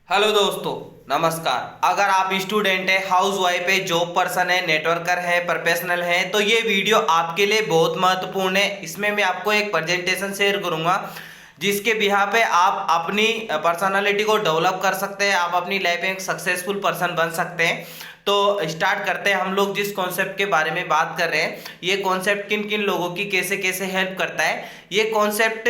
Hello दोस्तों, नमस्कार। अगर आप स्टूडेंट है, हाउस वाइफ है, जॉब पर्सन है, नेटवर्कर है, प्रोफेशनल है, तो ये वीडियो आपके लिए बहुत महत्वपूर्ण है। इसमें मैं आपको एक प्रेजेंटेशन शेयर करूंगा जिसके बिहा पे आप अपनी पर्सनालिटी को डेवलप कर सकते हैं, आप अपनी लाइफ में एक सक्सेसफुल पर्सन बन सकते हैं। तो स्टार्ट करते हैं। हम लोग जिस कॉन्सेप्ट के बारे में बात कर रहे हैं, ये कॉन्सेप्ट किन किन लोगों की कैसे कैसे हेल्प करता है। ये कॉन्सेप्ट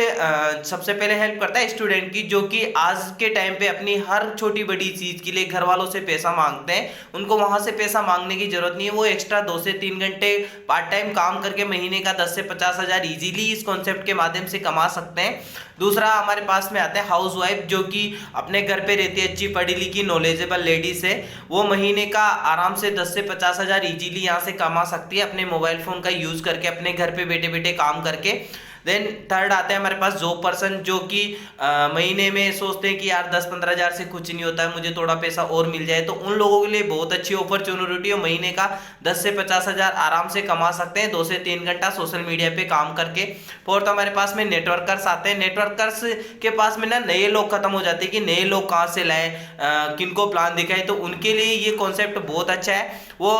सबसे पहले हेल्प करता है स्टूडेंट की, जो कि आज के टाइम पे अपनी हर छोटी बड़ी चीज के लिए घर वालों से पैसा मांगते हैं। उनको वहां से पैसा मांगने की जरूरत नहीं है, वो एक्स्ट्रा 2 से 3 घंटे पार्ट टाइम काम करके महीने का 10 से 50 हज़ार इजीली इस कॉन्सेप्ट के माध्यम से कमा सकते हैं। दूसरा हमारे पास में आता है हाउस वाइफ, जो कि अपने घर पे रहती है, अच्छी पढ़ी लिखी नॉलेजेबल लेडीज है। वो महीने का आराम से 10 से 50 हज़ार इजीली यहाँ से कमा सकती है अपने मोबाइल फोन का यूज करके, अपने घर पे बैठे बैठे काम करके। देन थर्ड आते हैं हमारे पास जॉब पर्सन, जो कि महीने में सोचते हैं कि यार 10-15 हज़ार से कुछ नहीं होता है, मुझे थोड़ा पैसा और मिल जाए। तो उन लोगों के लिए बहुत अच्छी अपॉर्चुनिटी है। महीने का 10 से 50 हज़ार आराम से कमा सकते हैं 2 से 3 घंटा सोशल मीडिया पे काम करके। फोर्थ हमारे पास में नेटवर्कर्स आते हैं। नेटवर्कर्स के पास में ना नए लोग खत्म हो जाते हैं कि नए लोग कहाँ से लाएं, किनको प्लान दिखाएं। तो उनके लिए ये कॉन्सेप्ट बहुत अच्छा है। वो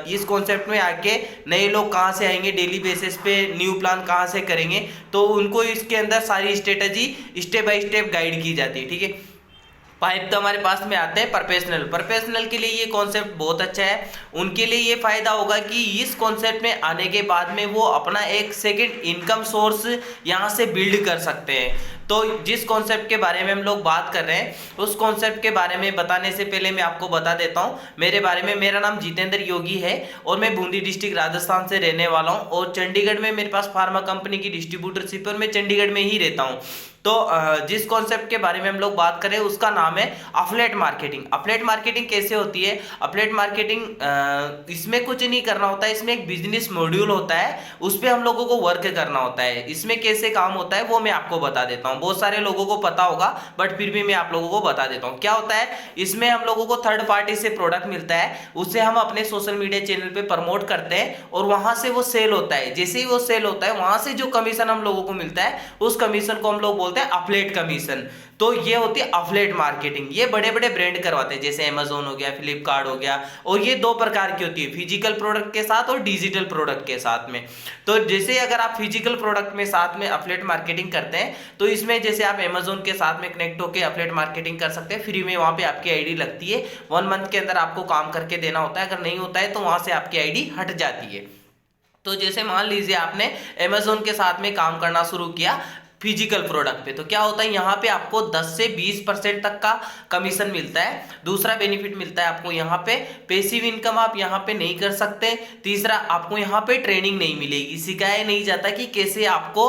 इस कॉन्सेप्ट में आके नए लोग कहाँ से आएंगे, डेली बेसिस पे न्यू प्लान कहाँ से करेंगे, तो उनको इसके अंदर सारी strategy step by step guide की जाती है। ठीक है। फाइव तो हमारे पास में आते हैं प्रोफेशनल। प्रोफेशनल के लिए ये कॉन्सेप्ट बहुत अच्छा है। उनके लिए ये फायदा होगा कि इस कॉन्सेप्ट में आने के बाद में वो अपना एक सेकंड इनकम सोर्स यहाँ से बिल्ड कर सकते हैं। तो जिस कॉन्सेप्ट के बारे में हम लोग बात कर रहे हैं, उस कॉन्सेप्ट के बारे में बताने से पहले मैं आपको बता देता हूँ मेरे बारे में। मेरा नाम जितेंद्र योगी है और मैं बूंदी डिस्ट्रिक्ट राजस्थान से रहने वाला हूँ, और चंडीगढ़ में मेरे पास फार्मा कंपनी की डिस्ट्रीब्यूटरशिप है और मैं चंडीगढ़ में ही रहता हूँ। तो जिस कॉन्सेप्ट के बारे में हम लोग बात करें उसका नाम है अफिलिएट मार्केटिंग। अफिलिएट मार्केटिंग कैसे होती है? अफिलिएट मार्केटिंग इसमें कुछ नहीं करना होता है, इसमें एक बिजनेस मॉड्यूल होता है, उस पर हम लोगों को वर्क करना होता है। इसमें कैसे काम होता है वो मैं आपको बता देता हूँ। बहुत सारे लोगों को पता होगा बट फिर भी मैं आप लोगों को बता देता हूँ क्या होता है। इसमें हम लोगों को थर्ड पार्टी से प्रोडक्ट मिलता है, उससे हम अपने सोशल मीडिया चैनल पे प्रमोट करते हैं और वहां से वो सेल होता है। जैसे ही वो सेल होता है, वहां से जो कमीशन हम लोगों को मिलता है, उस कमीशन को हम लोग बोलते हैं अफिलिएट कमीशन। तो ये होती है अफिलिएट मार्केटिंग। ये बड़े बड़े ब्रांड करवाते हैं, जैसे अमेजोन हो गया, फ्लिपकार्ट हो गया। और ये दो प्रकार की होती है, फिजिकल प्रोडक्ट के साथ और डिजिटल प्रोडक्ट के साथ में। तो जैसे अगर आप फिजिकल प्रोडक्ट में साथ में अफिलिएट मार्केटिंग करते हैं, तो इसमें जैसे आप अमेजोन के साथ में कनेक्ट होकर अफिलिएट मार्केटिंग कर सकते हैं फ्री में। वहां पे आपकी आईडी लगती है, 1 मंथ के अंदर आपको काम करके देना होता है। अगर नहीं होता है तो वहां से आपकी आईडी हट जाती है। तो जैसे मान लीजिए आपने अमेजोन के साथ में काम करना शुरू किया फिजिकल प्रोडक्ट पे, तो क्या होता है यहाँ पे आपको 10 से 20% तक का कमीशन मिलता है। दूसरा बेनिफिट मिलता है आपको यहाँ पे पैसिव इनकम आप यहाँ पे नहीं कर सकते। तीसरा, आपको यहाँ पे ट्रेनिंग नहीं मिलेगी, सिखाया नहीं जाता कि कैसे आपको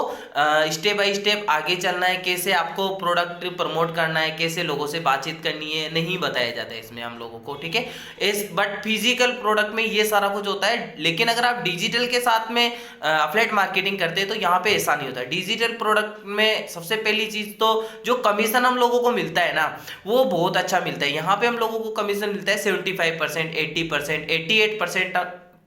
स्टेप बाय स्टेप आगे चलना है, कैसे आपको प्रोडक्ट प्रमोट करना है, कैसे लोगों से बातचीत करनी है, नहीं बताया जाता है इसमें हम लोगों को। ठीक है। इस बट फिजिकल प्रोडक्ट में ये सारा कुछ होता है। लेकिन अगर आप डिजिटल के साथ में अफिलिएट मार्केटिंग करते हैं तो यहाँ पे ऐसा नहीं होता। डिजिटल प्रोडक्ट में सबसे पहली चीज तो जो कमीशन हम लोगों को मिलता है ना, वो बहुत अच्छा मिलता है। यहाँ पे हम लोगों को कमीशन मिलता है 75%, 80%, 88%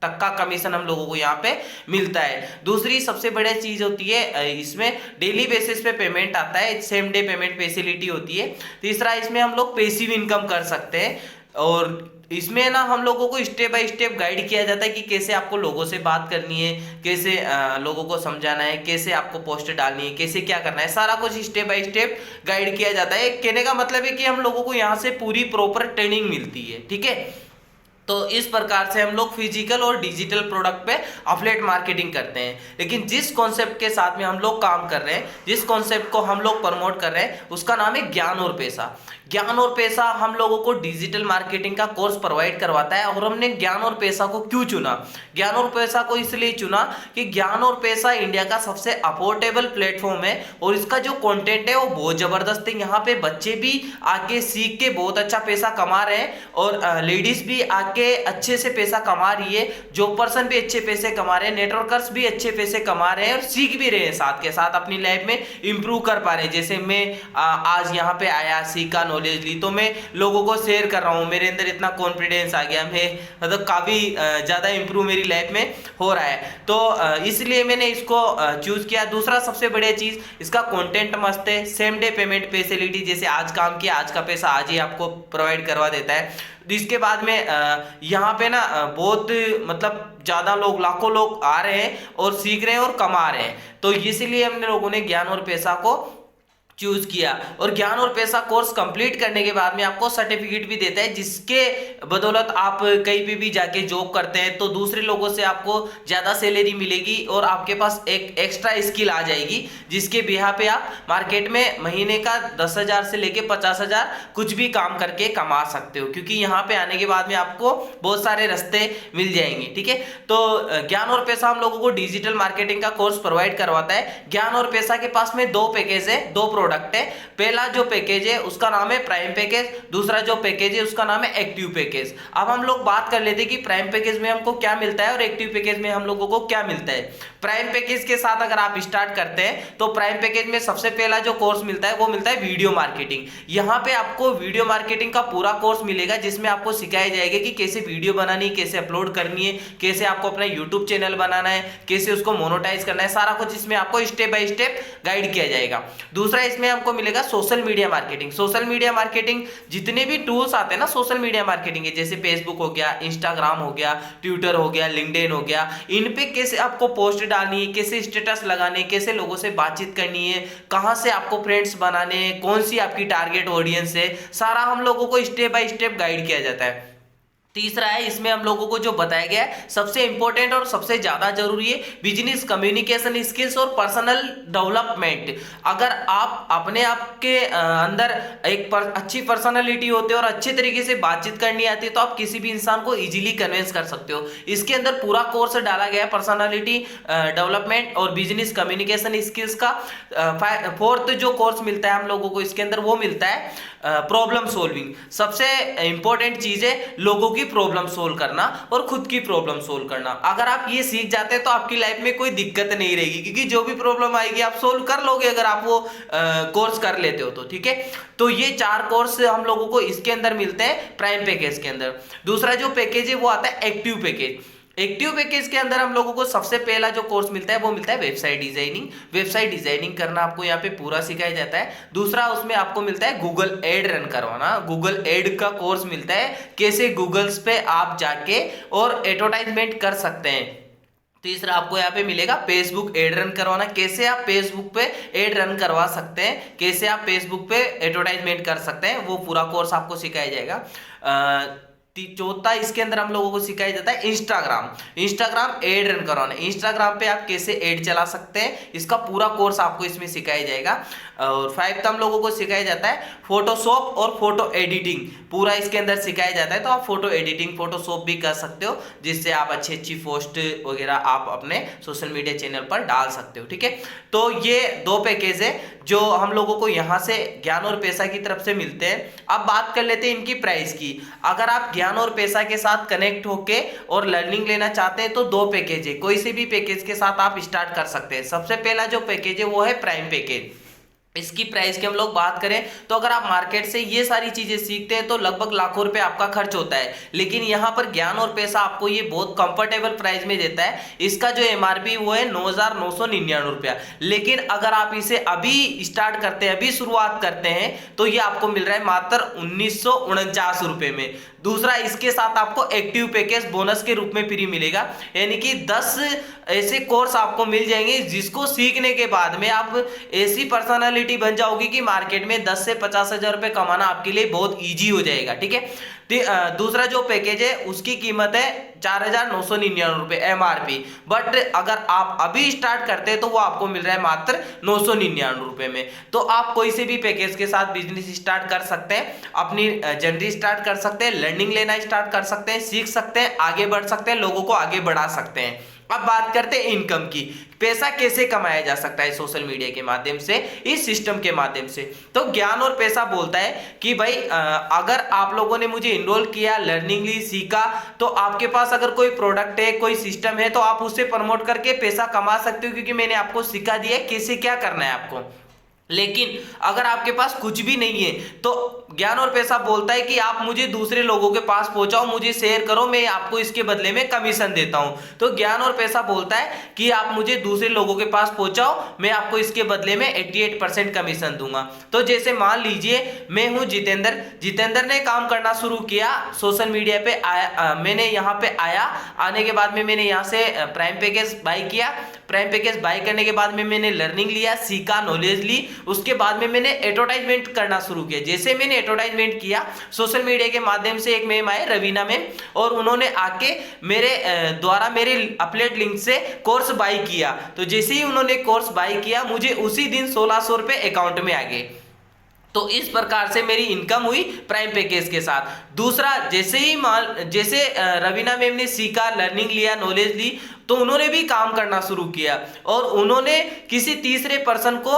तक का कमीशन हम लोगों को यहाँ पे मिलता है। दूसरी सबसे बड़ी चीज होती है, इसमें डेली बेसिस पे पेमेंट आता है, सेम डे पेमेंट फैसिलिटी होती है। तीसरा, इसमें हम लोग पैसिव इनकम कर सकते हैं, और इसमें ना हम लोगों को स्टेप बाय स्टेप गाइड किया जाता है कि कैसे आपको लोगों से बात करनी है, कैसे लोगों को समझाना है, कैसे आपको पोस्ट डालनी है, कैसे क्या करना है, सारा कुछ स्टेप बाय स्टेप गाइड किया जाता है। कहने का मतलब है कि हम लोगों को यहाँ से पूरी प्रॉपर ट्रेनिंग मिलती है। ठीक है। तो इस प्रकार से हम लोग फिजिकल और डिजिटल प्रोडक्ट पे अफिलिएट मार्केटिंग करते हैं। लेकिन जिस कॉन्सेप्ट के साथ में हम लोग काम कर रहे हैं, जिस कॉन्सेप्ट को हम लोग प्रमोट कर रहे हैं, उसका नाम है ज्ञान और पैसा। ज्ञान और पैसा हम लोगों को डिजिटल मार्केटिंग का कोर्स प्रोवाइड करवाता है। और हमने ज्ञान और पैसा को क्यों चुना? ज्ञान और पैसा को इसलिए चुना कि ज्ञान और पैसा इंडिया का सबसे अफोर्डेबल प्लेटफॉर्म है, और इसका जो कंटेंट है वो बहुत जबरदस्त है। यहाँ पे बच्चे भी आके सीख के बहुत अच्छा पैसा कमा रहे हैं, और लेडीज भी आके जाके अच्छे से पैसा कमा रही है, जॉब पर्सन भी अच्छे पैसे कमा रहे हैं, नेटवर्कर्स भी अच्छे पैसे कमा रहे हैं और सीख भी रहे हैं, साथ के साथ अपनी लाइफ में इंप्रूव कर पा रहे हैं। जैसे मैं आज यहाँ पे आया, सीखा, नॉलेज ली, तो मैं लोगों को शेयर कर रहा हूँ, मेरे अंदर इतना कॉन्फिडेंस आ गया, मैं मतलब काफ़ी ज़्यादा इंप्रूव मेरी लाइफ में हो रहा है। तो इसलिए मैंने इसको चूज़ किया। दूसरा सबसे बढ़िया चीज़, इसका कंटेंट मस्त है, सेम डे पेमेंट फैसिलिटी, जैसे आज काम किया आज का पैसा आज ही आपको प्रोवाइड करवा देता है। इसके बाद में यहाँ पे ना बहुत मतलब ज़्यादा लोग, लाखों लोग आ रहे हैं और सीख रहे हैं और कमा रहे हैं। तो इसीलिए हमने लोगों ने ज्ञान और पैसा को चूज किया। और ज्ञान और पैसा कोर्स कंप्लीट करने के बाद में आपको सर्टिफिकेट भी देता है, जिसके बदौलत आप कहीं पे भी जाके जॉब करते हैं तो दूसरे लोगों से आपको ज्यादा सैलरी मिलेगी और आपके पास एक एक्स्ट्रा स्किल आ जाएगी, जिसके बिहा पे आप मार्केट में महीने का 10,000 से लेके 50,000 कुछ भी काम करके कमा सकते हो, क्योंकि यहाँ पे आने के बाद में आपको बहुत सारे रास्ते मिल जाएंगे। ठीक है, तो ज्ञान और पैसा हम लोगों को डिजिटल मार्केटिंग का कोर्स प्रोवाइड करवाता है। ज्ञान और पैसा के पास में दो पैकेज है, दो प्रोडक्ट है। पहला जो पैकेज है उसका नाम है प्राइम पैकेज, दूसरा जो पैकेज है उसका नाम है एक्टिव पैकेज। अब हम लोग बात कर लेते हैं कि प्राइम पैकेज में हमको क्या मिलता है और एक्टिव पैकेज में हम लोगों को क्या मिलता है। प्राइम पैकेज के साथ अगर आप स्टार्ट करते हैं तो प्राइम पैकेज में सबसे पहला जो कोर्स मिलता है वो मिलता है वीडियो मार्केटिंग। यहाँ पे आपको वीडियो मार्केटिंग का पूरा कोर्स मिलेगा, जिसमें आपको सिखाया जाएगा कि कैसे वीडियो बनानी, कैसे अपलोड करनी है, कैसे आपको अपना यूट्यूब चैनल बनाना है, कैसे उसको मोनेटाइज करना है, सारा कुछ इसमें आपको स्टेप बाय स्टेप गाइड किया जाएगा। दूसरा इसमें हमको मिलेगा social media marketing. Social media marketing जितने भी टूल्स आते हैं ना सोशल मीडिया मार्केटिंग के, जैसे फेसबुक हो गया, इंस्टाग्राम हो गया, ट्विटर हो गया, लिंक्डइन हो गया, इन पे कैसे आपको पोस्ट डालनी है, कैसे स्टेटस लगाने, कैसे लोगों से बातचीत करनी है, कहां से आपको फ्रेंड्स बनाने हैं, कौन सी आपकी टारगेट ऑडियंस है, सारा हम लोगों को स्टेप बाय स्टेप गाइड किया जाता है। तीसरा है, इसमें हम लोगों को जो बताया गया है सबसे इंपॉर्टेंट और सबसे ज्यादा जरूरी है बिजनेस कम्युनिकेशन स्किल्स और पर्सनल डेवलपमेंट। अगर आप अपने आप के अंदर एक अच्छी पर्सनालिटी होते हो और अच्छे तरीके से बातचीत करनी आती है तो आप किसी भी इंसान को इजीली कन्विंस कर सकते हो। इसके अंदर पूरा कोर्स डाला गया है पर्सनालिटी डेवलपमेंट और बिजनेस कम्युनिकेशन स्किल्स का। फोर्थ जो कोर्स मिलता है हम लोगों को इसके अंदर वो मिलता है प्रॉब्लम सोल्विंग। सबसे इंपॉर्टेंट चीज है लोगों की प्रॉब्लम सोल्व करना और खुद की प्रॉब्लम सोल्व करना। अगर आप ये सीख जाते हैं तो आपकी लाइफ में कोई दिक्कत नहीं रहेगी, क्योंकि जो भी प्रॉब्लम आएगी आप सोल्व कर लोगे अगर आप वो कोर्स कर लेते हो तो। ठीक है, तो ये 4 कोर्स हम लोगों को इसके अंदर मिलते हैं प्राइम पैकेज के अंदर। दूसरा जो पैकेज है वो आता है एक्टिव पैकेज। एक्टिव पैकेज के अंदर हम लोगों को सबसे पहला जो कोर्स मिलता है वो मिलता है वेबसाइट डिजाइनिंग। वेबसाइट डिजाइनिंग करना आपको यहाँ पे पूरा सिखाया जाता है। दूसरा उसमें आपको मिलता है गूगल एड रन करवाना। गूगल एड का कोर्स मिलता है, कैसे गूगल्स पे आप जाके और एडवर्टाइजमेंट कर सकते हैं। तीसरा आपको यहाँ पे मिलेगा फेसबुक एड रन करवाना, कैसे आप फेसबुक पे एड रन करवा सकते हैं, कैसे आप फेसबुक पे एडवर्टाइजमेंट कर सकते हैं, वो पूरा कोर्स आपको सिखाया जाएगा। चौथा इसके अंदर हम लोगों को सिखाया जाता है इंस्टाग्राम एड रन करवाना। इंस्टाग्राम पे आप कैसे एड चला सकते हैं, इसका पूरा कोर्स आपको इसमें सिखाया जाएगा। और 5th हम लोगों को सिखाया जाता है फोटोशॉप और फोटो एडिटिंग, पूरा इसके अंदर सिखाया जाता है। तो आप फोटो एडिटिंग, फोटोशॉप भी कर सकते हो, जिससे आप अच्छी अच्छी पोस्ट वगैरह आप अपने सोशल मीडिया चैनल पर डाल सकते हो। ठीक है, तो ये 2 पैकेज है जो हम लोगों को यहाँ से ज्ञान और पैसा की तरफ से मिलते हैं। अब बात कर लेते हैं इनकी प्राइस की। अगर आप ज्ञान और पैसा के साथ कनेक्ट होके और लर्निंग लेना चाहते हैं तो 2 पैकेज है, कोई से भी पैकेज के साथ आप स्टार्ट कर सकते हैं। सबसे पहला जो पैकेज है वो है प्राइम पैकेज। इसकी प्राइस की हम लोग बात करें तो अगर आप मार्केट से ये सारी चीजें सीखते हैं तो लगभग लाखों रुपए आपका खर्च होता है, लेकिन यहाँ पर ज्ञान और पैसा आपको ये बहुत कंफर्टेबल प्राइस में देता है। इसका जो एमआरपी वो है 9,999 रुपया, लेकिन अगर आप इसे अभी स्टार्ट करते हैं, अभी शुरुआत करते हैं तो ये आपको मिल रहा है मात्र 1,949 रुपए में। दूसरा, इसके साथ आपको एक्टिव पैकेज बोनस के रूप में फ्री मिलेगा, यानी कि 10 ऐसे कोर्स आपको मिल जाएंगे जिसको सीखने के बाद में आप ऐसी पर्सनालिटी बन जाओगी कि मार्केट में 10 से 50,000 रुपए कमाना आपके लिए बहुत इजी हो जाएगा। ठीक है, दूसरा जो पैकेज है उसकी कीमत है 4,999 रुपए एमआरपी, बट अगर आप अभी स्टार्ट करते हैं तो वो आपको मिल रहा है मात्र 999 रुपए में। तो आप कोई से भी पैकेज के साथ बिजनेस स्टार्ट कर सकते हैं, अपनी जर्नी स्टार्ट कर सकते हैं, लर्निंग लेना स्टार्ट कर सकते हैं, सीख सकते हैं, आगे बढ़ सकते हैं, लोगों को आगे बढ़ा सकते हैं। अब बात करते हैं इनकम की, पैसा कैसे कमाया जा सकता है सोशल मीडिया के माध्यम से, इस सिस्टम के माध्यम से। तो ज्ञान और पैसा बोलता है कि भाई अगर आप लोगों ने मुझे इनरोल किया, लर्निंग ली, सीखा, तो आपके पास अगर कोई प्रोडक्ट है, कोई सिस्टम है, तो आप उससे प्रमोट करके पैसा कमा सकते हो, क्योंकि मैंने आपको सिखा दिया है कैसे क्या करना है आपको। लेकिन अगर आपके पास कुछ भी नहीं है तो ज्ञान और पैसा बोलता है कि आप मुझे दूसरे लोगों के पास पहुंचाओ, मुझे शेयर करो, मैं आपको इसके बदले में कमीशन देता हूं। तो ज्ञान और पैसा बोलता है कि आप मुझे दूसरे लोगों के पास पहुंचाओ, मैं आपको इसके बदले में 88% कमीशन दूंगा। तो जैसे मान लीजिए मैं हूं जितेंद्र ने काम करना शुरू किया सोशल मीडिया पे, मैंने यहाँ पे आने के बाद में मैंने यहाँ से प्राइम पैकेज बाय किया। प्राइम पैकेज बाय करने के बाद में मैंने लर्निंग लिया, सीखा, नॉलेज ली। उसके बाद में मैंने एडवर्टाइजमेंट करना शुरू किया। जैसे मैंने एडवर्टाइजमेंट किया सोशल मीडिया के माध्यम से, एक मैम आए रवीना मैम, और उन्होंने आके मेरे द्वारा मेरे अपलेट लिंक से कोर्स बाय किया। तो जैसे ही उन्होंने कोर्स बाय किया, मुझे उसी दिन 1600 रुपए अकाउंट में आ गए। तो इस प्रकार से मेरी इनकम हुई प्राइम पैकेज के साथ। दूसरा, जैसे रवीना मैम ने सीखा, लर्निंग लिया, नॉलेज ली, तो उन्होंने भी काम करना शुरू किया और उन्होंने किसी तीसरे पर्सन को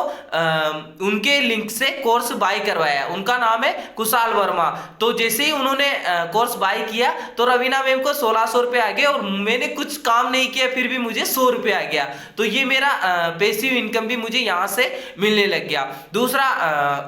उनके लिंक से कोर्स बाय करवाया। उनका नाम है कुशाल वर्मा। तो जैसे ही उन्होंने कोर्स बाय किया तो रवीना मैम को 1600 रुपये आ गए और मैंने कुछ काम नहीं किया फिर भी मुझे 100 रुपये आ गया। तो ये मेरा पैसिव इनकम भी मुझे यहाँ से मिलने लग गया। दूसरा,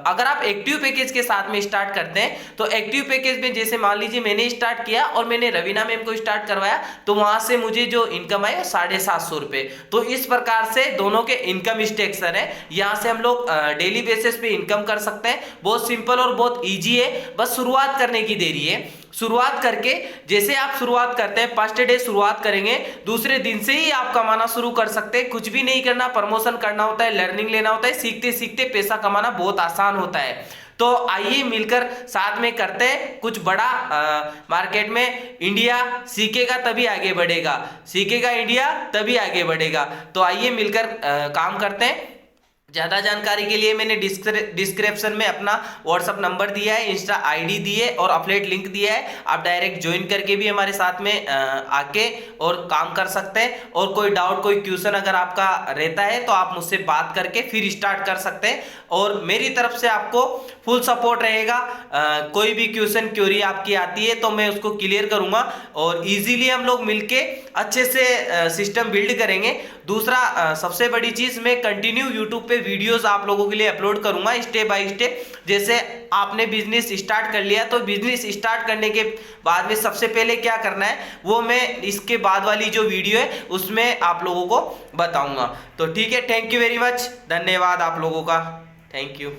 अगर आप एक्टिव पैकेज के साथ में स्टार्ट करते हैं तो एक्टिव पैकेज में जैसे मान लीजिए मैंने स्टार्ट किया और मैंने रवीना मैम को स्टार्ट करवाया, तो वहां से मुझे जो इनकम आया 750 रुपए। तो इस प्रकार से दोनों के इनकम स्ट्रक्चर है। यहां से हम लोग डेली बेसिस पे इनकम कर सकते हैं। बहुत सिंपल और बहुत इजी है, बस शुरुआत करने की देरी है। शुरुआत करके जैसे आप शुरुआत करते हैं, फर्स्ट डे शुरुआत करेंगे, दूसरे दिन से ही आप कमाना शुरू कर सकते हैं। कुछ भी नहीं करना, प्रमोशन करना होता है, लर्निंग लेना होता है, सीखते सीखते पैसा कमाना बहुत आसान होता है। तो आइए मिलकर साथ में करते हैं कुछ बड़ा। मार्केट में इंडिया सीखेगा तभी आगे बढ़ेगा, सीखेगा इंडिया तभी आगे बढ़ेगा। तो आइए मिलकर काम करते हैं। ज़्यादा जानकारी के लिए मैंने डिस्क्रिप्शन में अपना व्हाट्सअप नंबर दिया है, इंस्टा आईडी दी है और अपलेट लिंक दिया है। आप डायरेक्ट ज्वाइन करके भी हमारे साथ में आके और काम कर सकते हैं। और कोई डाउट, कोई क्वेश्चन अगर आपका रहता है तो आप मुझसे बात करके फिर स्टार्ट कर सकते हैं और मेरी तरफ से आपको फुल सपोर्ट रहेगा। कोई भी क्वेश्चन क्वेरी आपकी आती है तो मैं उसको क्लियर करूंगा और इजीली हम लोग मिलके अच्छे से सिस्टम बिल्ड करेंगे। दूसरा, सबसे बड़ी चीज, मैं कंटिन्यू यूट्यूब पे वीडियोस आप लोगों के लिए अपलोड करूंगा स्टेप बाय स्टेप। जैसे आपने बिजनेस स्टार्ट कर लिया तो बिजनेस स्टार्ट करने के बाद में सबसे पहले क्या करना है वो मैं इसके बाद वाली जो वीडियो है उसमें आप लोगों को बताऊंगा। तो ठीक है, थैंक यू वेरी मच, धन्यवाद आप लोगों का, थैंक यू।